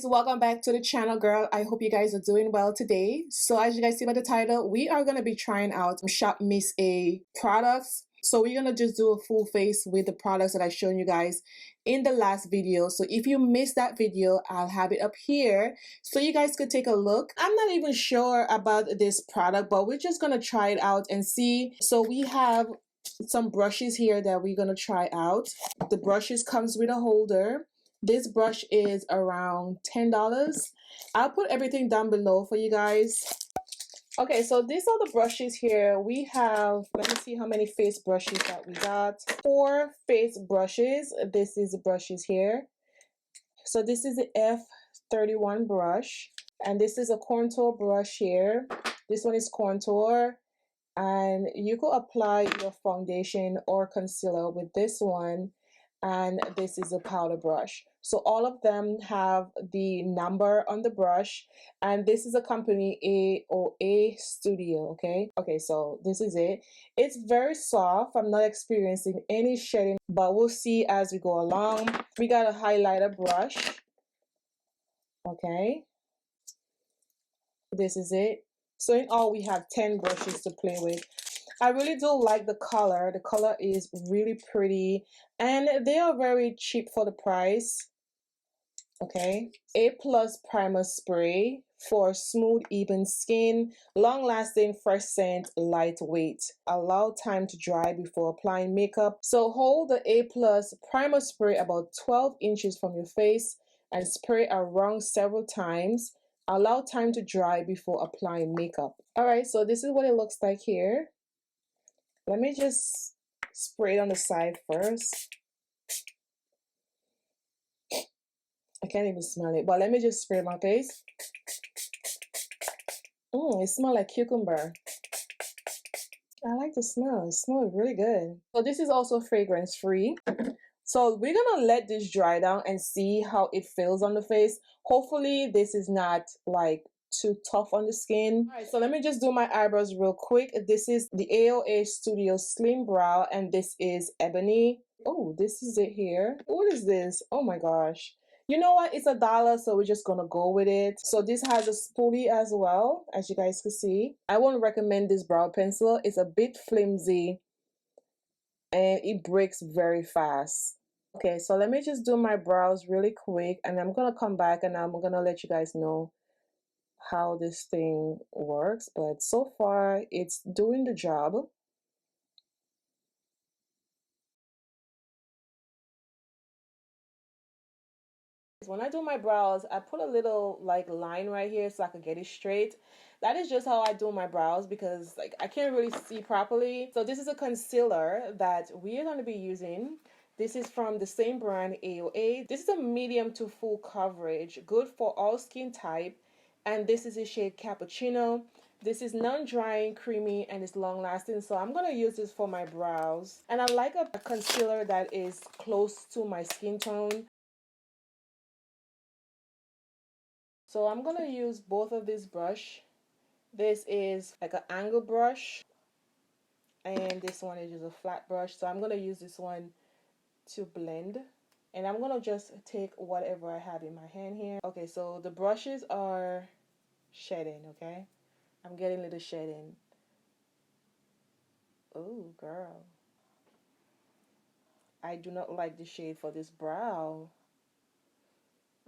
guys, welcome back to the channel, girl. I hope you guys are doing well today. So as you guys see by the title, we are going to be trying out shopmissa products. So we're going to just do a full face with the products that I shown you guys in the last video. So if you missed that video, I'll have it up here so you guys could take a look. I'm not even sure about this product, but we're just going to try it out and see. So we have some brushes here that we're going to try out. The brushes comes with a holder. This brush is around $10. I'll put everything down below for you guys. Okay, so these are the brushes here. We have, let me see how many face brushes that we got. 4 face brushes. This is the brushes here. So this is the F31 brush. And this is a contour brush here. This one is contour. And you could apply your foundation or concealer with this one. And this is a powder brush. So all of them have the number on the brush, and this is a company AOA Studio. Okay, so this is it. It's very soft. I'm not experiencing any shedding, but we'll see as we go along. We got a highlighter brush. Okay, this is it. So in all, we have 10 brushes to play with. I really do like the color. The color is really pretty, and they are very cheap for the price. Okay, A+ primer spray for smooth, even skin, long-lasting, fresh scent, lightweight. Allow time to dry before applying makeup. So hold the A+ primer spray about 12 inches from your face and spray around several times. Allow time to dry before applying makeup. All right, so this is what it looks like here. Let me just spray it on the side first. I can't even smell it, but let me just spray my face. It smells like cucumber. I like the smell. It smells really good. So this is also fragrance free. So we're gonna let this dry down and see how it feels on the face. Hopefully this is not like too tough on the skin. All right, so let me just do my eyebrows real quick. This is the AOA Studio Slim Brow, and this is Ebony. Oh, this is it here. What is this? Oh my gosh. You know what? It's $1, so we're just gonna go with it. So this has a spoolie as well, as you guys can see. I won't recommend this brow pencil. It's a bit flimsy and it breaks very fast. Okay, so let me just do my brows really quick, and I'm gonna come back and I'm gonna let you guys know how this thing works. But so far, it's doing the job. When I do my brows, I put a little like line right here so I could get it straight. That is just how I do my brows because like I can't really see properly. So this is a concealer that we are going to be using. This is from the same brand, AOA. This is a medium to full coverage, good for all skin type. And this is the shade Cappuccino. This is non-drying, creamy, and it's long-lasting. So I'm going to use this for my brows. And I like a concealer that is close to my skin tone. So I'm going to use both of these brush. This is like an angle brush. And this one is just a flat brush. So I'm going to use this one to blend. And I'm going to just take whatever I have in my hand here. Okay, so the brushes are shedding, okay? I'm getting a little shedding. Oh, girl. I do not like the shade for this brow.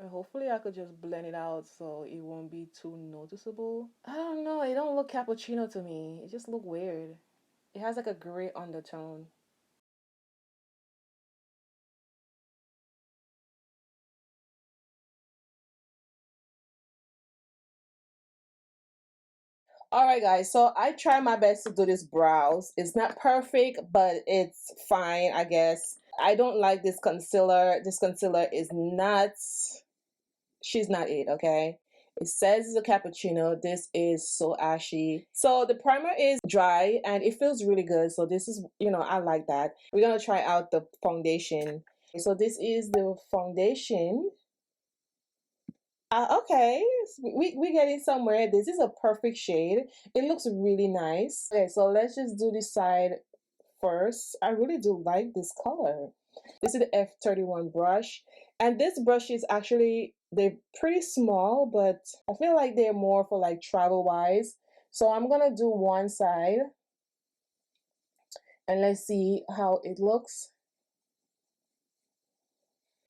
And hopefully I could just blend it out so it won't be too noticeable. I don't know, it don't look cappuccino to me. It just look weird. It has like a gray undertone. Alright guys, so I try my best to do this brows. It's not perfect, but it's fine, I guess. I don't like this concealer. This concealer is not, she's not it, okay? It says it's a cappuccino. This is so ashy. So the primer is dry and it feels really good. So this is, you know, I like that. We're gonna try out the foundation. So this is the foundation. Okay, we getting somewhere. This is a perfect shade. It looks really nice. Okay, so let's just do this side first. I really do like this color. This is the F31 brush, and this brush is actually they're pretty small, but I feel like they're more for like travel wise. So I'm gonna do one side and let's see how it looks.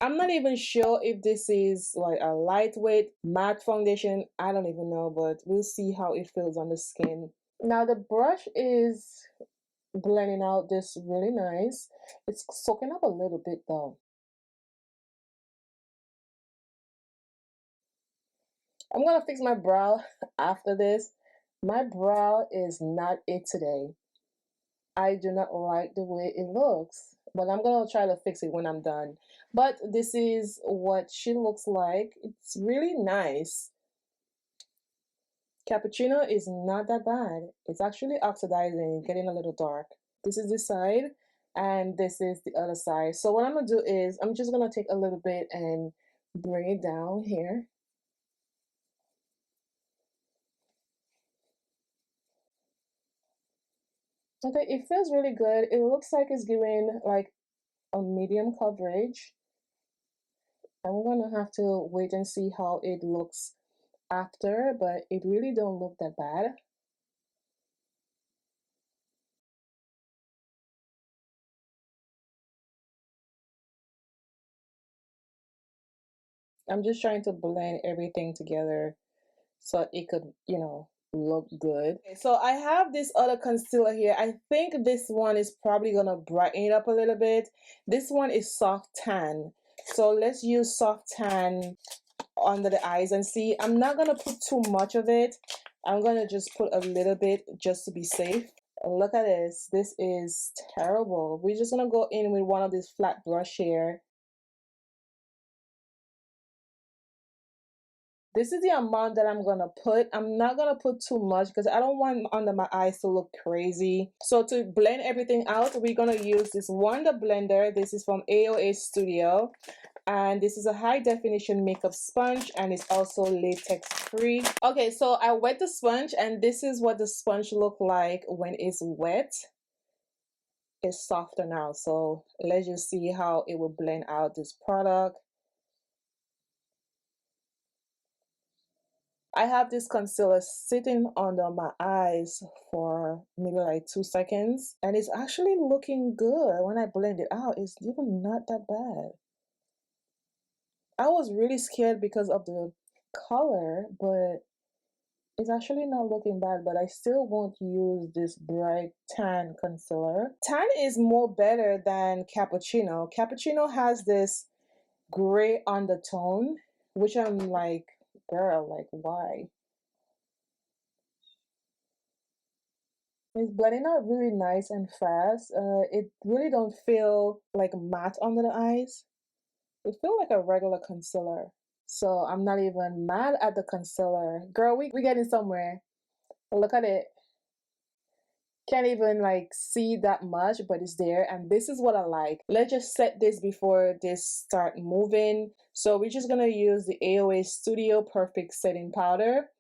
I'm not even sure if this is like a lightweight matte foundation. I don't even know, but we'll see how it feels on the skin. Now the brush is blending out this really nice. It's soaking up a little bit though. I'm gonna fix my brow after this. My brow is not it today. I do not like the way it looks, but I'm gonna try to fix it when I'm done. But this is what she looks like. It's really nice. Cappuccino is not that bad. It's actually oxidizing, getting a little dark. This is this side, and this is the other side. So what I'm gonna do is I'm just gonna take a little bit and bring it down here. Okay, it feels really good. It looks like it's giving like a medium coverage. I'm gonna have to wait and see how it looks after, but it really don't look that bad. I'm just trying to blend everything together so it could, you know, look good. Okay, so I have this other concealer here. I think this one is probably gonna brighten it up a little bit. This one is soft tan. So let's use soft tan under the eyes and see. I'm not gonna put too much of it. I'm gonna just put a little bit just to be safe. Look at this. This is terrible. We're just gonna go in with one of these flat brush here. This is the amount that I'm gonna put. I'm not gonna put too much because I don't want under my eyes to look crazy. So to blend everything out, we're gonna use this Wonder Blender. This is from AOA Studio. And this is a high definition makeup sponge, and it's also latex free. Okay, so I wet the sponge, and this is what the sponge look like when it's wet. It's softer now, so let's just see how it will blend out this product. I have this concealer sitting under my eyes for maybe like 2 seconds, and it's actually looking good. When I blend it out, it's even not that bad. I was really scared because of the color, but it's actually not looking bad. But I still won't use this bright tan concealer. Tan is more better than Cappuccino. Cappuccino has this gray undertone, which I'm like, girl, like why? It's blending out really nice and fast. It really don't feel like matte under the eyes. It feels like a regular concealer. So I'm not even mad at the concealer. Girl, we getting somewhere. Look at it. Can't even like see that much, but it's there. And this is what I like. Let's just set this before this start moving. So we're just gonna use the AOA Studio Perfect Setting Powder.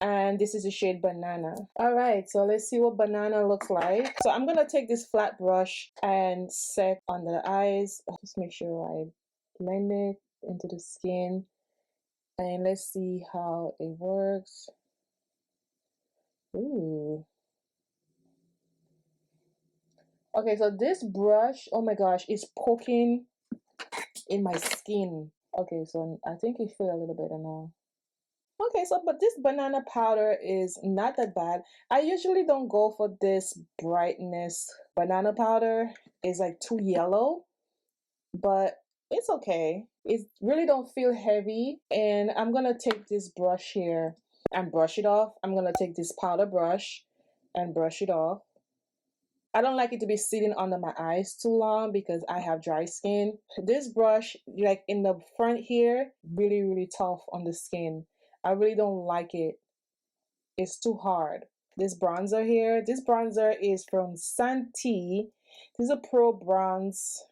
And this is the shade Banana. All right, so let's see what Banana looks like. So I'm gonna take this flat brush and set under the eyes. Just make sure I blend it into the skin. And let's see how it works. Ooh. Okay, so this brush, oh my gosh, is poking in my skin. Okay, so I think it feels a little better now. Okay, so but this banana powder is not that bad. I usually don't go for this brightness. Banana powder is like too yellow, but it's okay. It really don't feel heavy. And I'm gonna take this brush here and brush it off. I'm gonna take this powder brush and brush it off. I don't like it to be sitting under my eyes too long because I have dry skin. This brush, like in the front here, really, really tough on the skin. I really don't like it. It's too hard. This bronzer here, this bronzer is from Santee. This is a Pro Bronze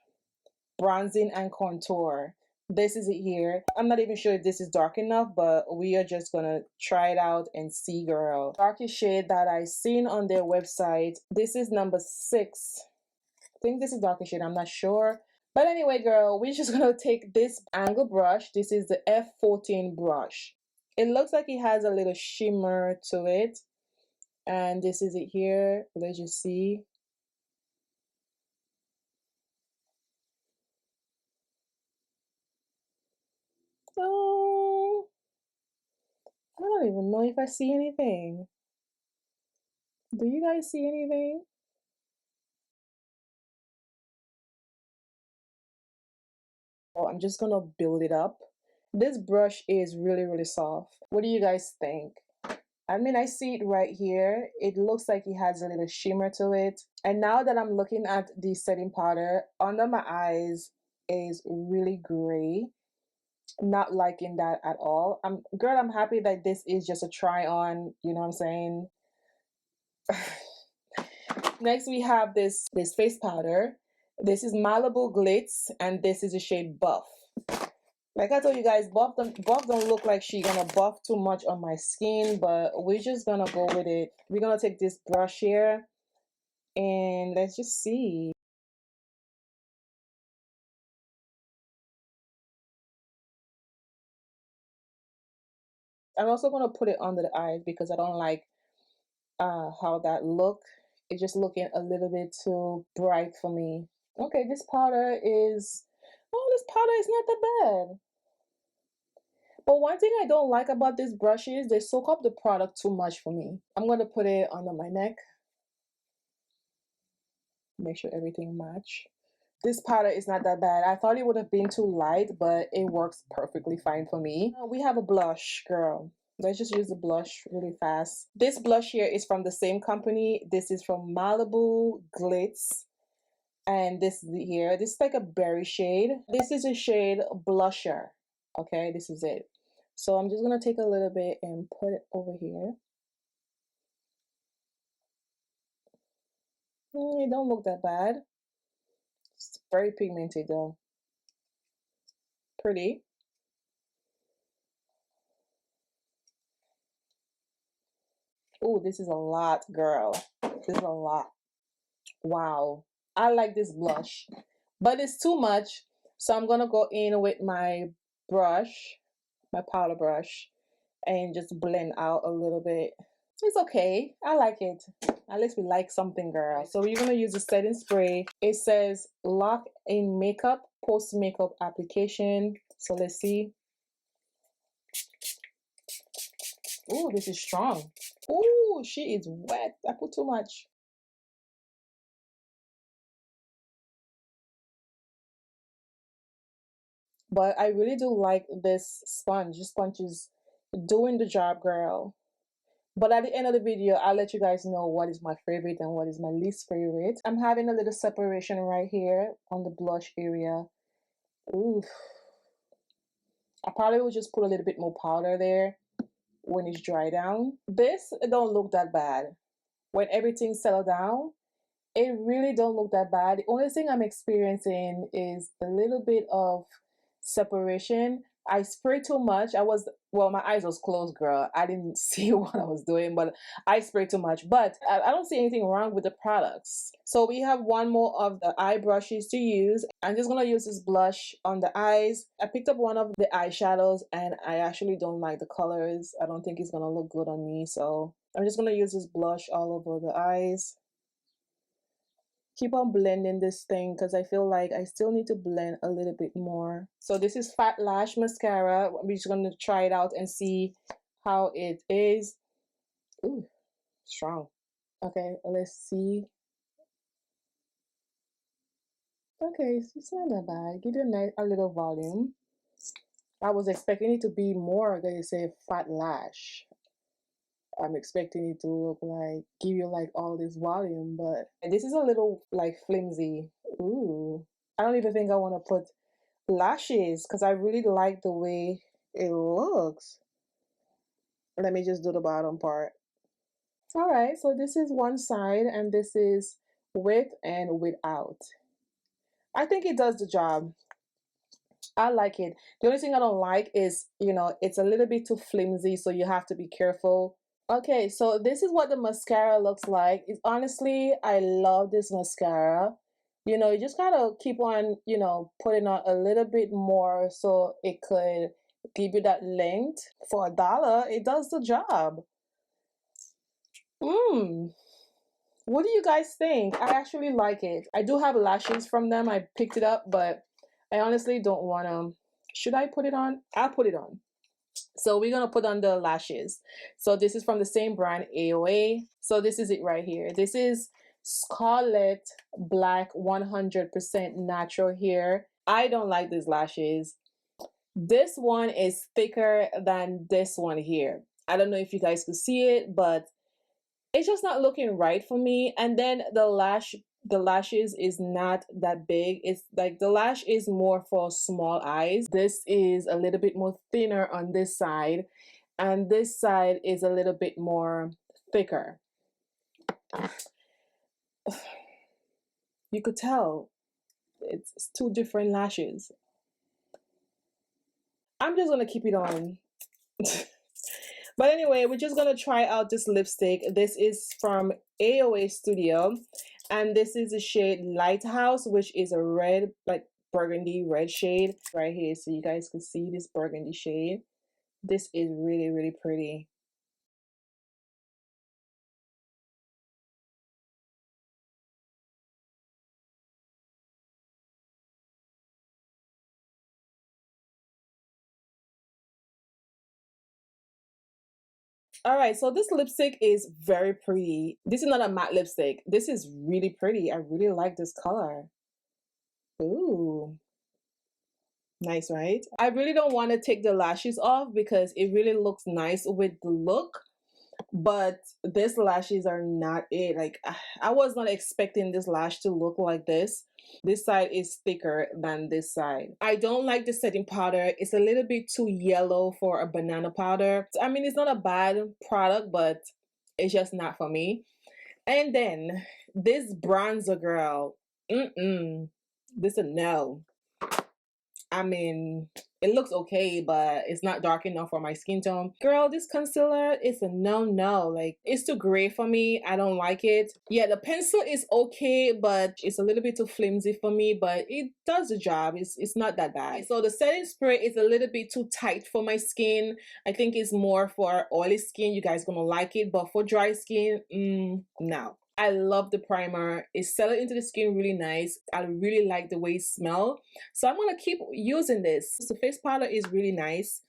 Bronzing and Contour. This is it here. I'm not even sure if this is dark enough, but we are just gonna try it out and see, girl. Darkest shade that I seen on their website. This is number 6. I think this is darkest shade. I'm not sure, But anyway, girl, we're just gonna take this angle brush. This is the F14 brush. It looks like it has a little shimmer to it. And this is it here. Let's just see. Oh, I don't even know if I see anything. Do you guys see anything? Oh, I'm just gonna build it up. This brush is really, really soft. What do you guys think? I mean, I see it right here. It looks like it has a little shimmer to it. And now that I'm looking at the setting powder, under my eyes is really gray. Not liking that at all. Girl, I'm happy that this is just a try on, you know what I'm saying? Next we have this face powder. This is Malibu Glitz, and this is the shade Buff. Like I told you guys, Buff don't look like she gonna buff too much on my skin, but we're just gonna go with it. We're gonna take this brush here and let's just see. I'm also gonna put it under the eyes because I don't like how that look. It's just looking a little bit too bright for me. Okay, this powder is, oh, this powder is not that bad. But one thing I don't like about these brushes, they soak up the product too much for me. I'm gonna put it under my neck. Make sure everything match. This powder is not that bad. I thought it would have been too light, but it works perfectly fine for me. We have a blush, girl. Let's just use the blush really fast. This blush here is from the same company. This is from Malibu Glitz. And this here, this is like a berry shade. This is a shade Blusher. Okay, this is it. So I'm just gonna take a little bit and put it over here. It don't look that bad. It's very pigmented though. Pretty. Oh, this is a lot, girl. This is a lot. Wow. I like this blush, but it's too much. So I'm gonna go in with my brush, my powder brush, and just blend out a little bit. It's okay. I like it. At least we like something, girl. So we're gonna use the setting spray. It says lock in makeup, post makeup application. So let's see. Oh, this is strong. Oh, she is wet. I put too much. But I really do like this sponge. This sponge is doing the job, girl. But at the end of the video, I'll let you guys know what is my favorite and what is my least favorite. I'm having a little separation right here on the blush area. Ooh. I probably will just put a little bit more powder there when it's dry down. This don't look that bad. When everything settled down, it really don't look that bad. The only thing I'm experiencing is a little bit of separation. I sprayed too much. Well, my eyes was closed, girl. I didn't see what I was doing, but I sprayed too much. But I don't see anything wrong with the products. So we have one more of the eye brushes to use. I'm just gonna use this blush on the eyes. I picked up one of the eyeshadows and I actually don't like the colors. I don't think it's gonna look good on me. So I'm just gonna use this blush all over the eyes. Keep on blending this thing because I feel like I still need to blend a little bit more. So this is Fat Lash Mascara. We're just going to try it out and see how it is. Ooh, strong. Okay, let's see. Okay, it's not that bad. Give it a little volume. I was expecting it to be more, they say fat lash. I'm expecting it to look like, give you like all this volume, but this is a little like flimsy. Ooh. I don't even think I want to put lashes because I really like the way it looks. Let me just do the bottom part. All right, so this is one side and this is with and without. I think it does the job. I like it. The only thing I don't like is, it's a little bit too flimsy, so you have to be careful. Okay, so this is what the mascara looks like. Honestly, I love this mascara. You know, you just gotta keep on, you know, putting on a little bit more so it could give you that length. For $1, it does the job. What do you guys think? I actually like it. I do have lashes from them. I picked it up, but I honestly don't want to. Should I put it on? I'll put it on. So we're gonna put on the lashes. So this is from the same brand, AOA. So this is it right here. This is Scarlette Black 100% natural hair. I don't like these lashes. This one is thicker than this one here. I don't know if you guys could see it, but it's just not looking right for me. And then the lashes is not that big. It's like the lash is more for small eyes. This is a little bit more thinner on this side, and this side is a little bit more thicker. You could tell it's two different lashes. I'm just gonna keep it on. But anyway, we're just gonna try out this lipstick. This is from AOA Studio, and this is the shade Lighthouse, which is a red, like burgundy red shade right here, so you guys can see this burgundy shade. This is really, really pretty. All right, so this lipstick is very pretty. This is not a matte lipstick. This is really pretty. I really like this color. Ooh. Nice, right? I really don't want to take the lashes off because it really looks nice with the look, but these lashes are not it. Like, I was not expecting this lash to look like this. This side is thicker than this side. I don't like the setting powder. It's a little bit too yellow for a banana powder. I mean, it's not a bad product, but it's just not for me. And then this bronzer, girl, this a no. I mean, it looks okay, but it's not dark enough for my skin tone. Girl, this concealer is a no. Like, it's too gray for me. I don't like it. Yeah, the pencil is okay, but it's a little bit too flimsy for me, but it does the job. It's not that bad. So the setting spray is a little bit too tight for my skin. I think it's more for oily skin. You guys gonna like it, but for dry skin, no. I love the primer. It settled into the skin really nice. I really like the way it smells. So I'm going to keep using this. The face powder is really nice.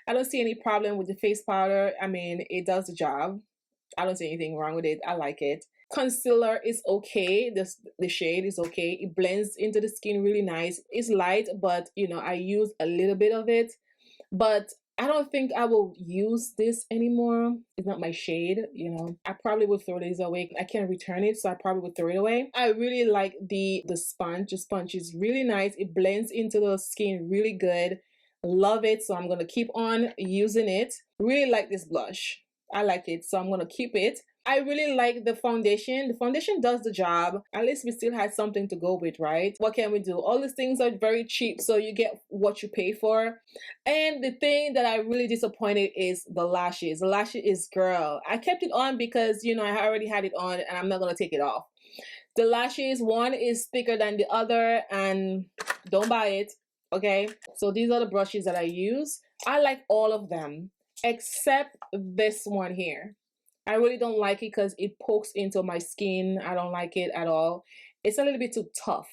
I don't see any problem with the face powder. I mean, it does the job. I don't see anything wrong with it. I like it. Concealer is okay. The shade is okay. It blends into the skin really nice. It's light, but you know, I use a little bit of it. But I don't think I will use this anymore. It's not my shade, you know. I probably would throw this away. I can't return it, so I probably would throw it away. I really like the sponge. The sponge is really nice. It blends into the skin really good. Love it, so I'm gonna keep on using it. Really like this blush. I like it, so I'm gonna keep it. I really like the foundation. The foundation does the job. At least we still had something to go with, right? What can we do? All these things are very cheap, so you get what you pay for. And the thing that I really disappointed is the lashes. The lashes is, girl, I kept it on because, you know, I already had it on and I'm not going to take it off. The lashes, one is thicker than the other, and don't buy it, okay? So these are the brushes that I use. I like all of them except this one here. I really don't like it because it pokes into my skin. I don't like it at all. It's a little bit too tough.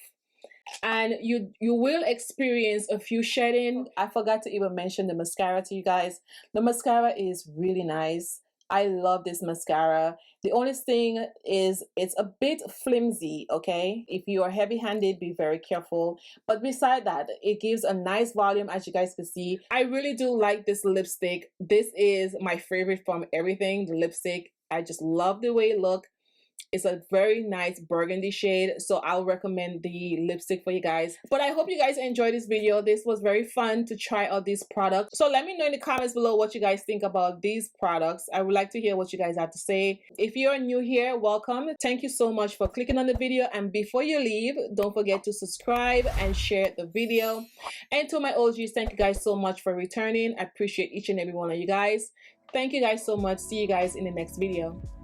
And you will experience a few shedding. I forgot to even mention the mascara to you guys. The mascara is really nice. I love this mascara. The only thing is it's a bit flimsy, okay? If you are heavy-handed, be very careful. But beside that, it gives a nice volume, as you guys can see. I really do like this lipstick. This is my favorite from everything, the lipstick. I just love the way it looks. It's a very nice burgundy shade, so I'll recommend the lipstick for you guys. But I hope you guys enjoyed this video. This was very fun to try out these products. So let me know in the comments below what you guys think about these products. I would like to hear what you guys have to say. If you're new here, welcome. Thank you so much for clicking on the video. And before you leave, don't forget to subscribe and share the video. And to my OGs, thank you guys so much for returning. I appreciate each and every one of you guys. Thank you guys so much. See you guys in the next video.